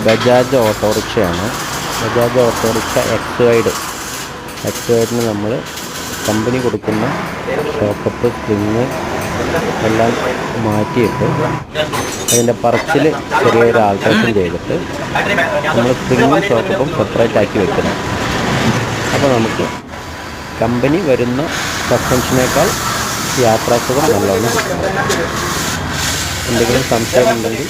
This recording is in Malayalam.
ബജാജ് ഓട്ടോറിക്ഷയാണ്. ബജാജ് ഓട്ടോറിക്ഷ എക്സ് വൈഡിന് നമ്മൾ കമ്പനി കൊടുക്കുന്ന ഷോക്കപ്പ് സ്പ്രിങ് എല്ലാം മാറ്റിയിട്ട് അതിൻ്റെ പറച്ചിൽ ചെറിയൊരു ആൾട്രേഷൻ ചെയ്തിട്ട് നമ്മൾ സ്പ്രിങ്ങും ഷോക്കപ്പും സെപ്പറേറ്റ് ആക്കി വെക്കണം. അപ്പോൾ നമുക്ക് കമ്പനി വരുന്ന സസ്പെൻഷനേക്കാൾ യാത്രാസുഖം നല്ലോണം കിട്ടും. എന്തെങ്കിലും സംശയമുണ്ടെങ്കിൽ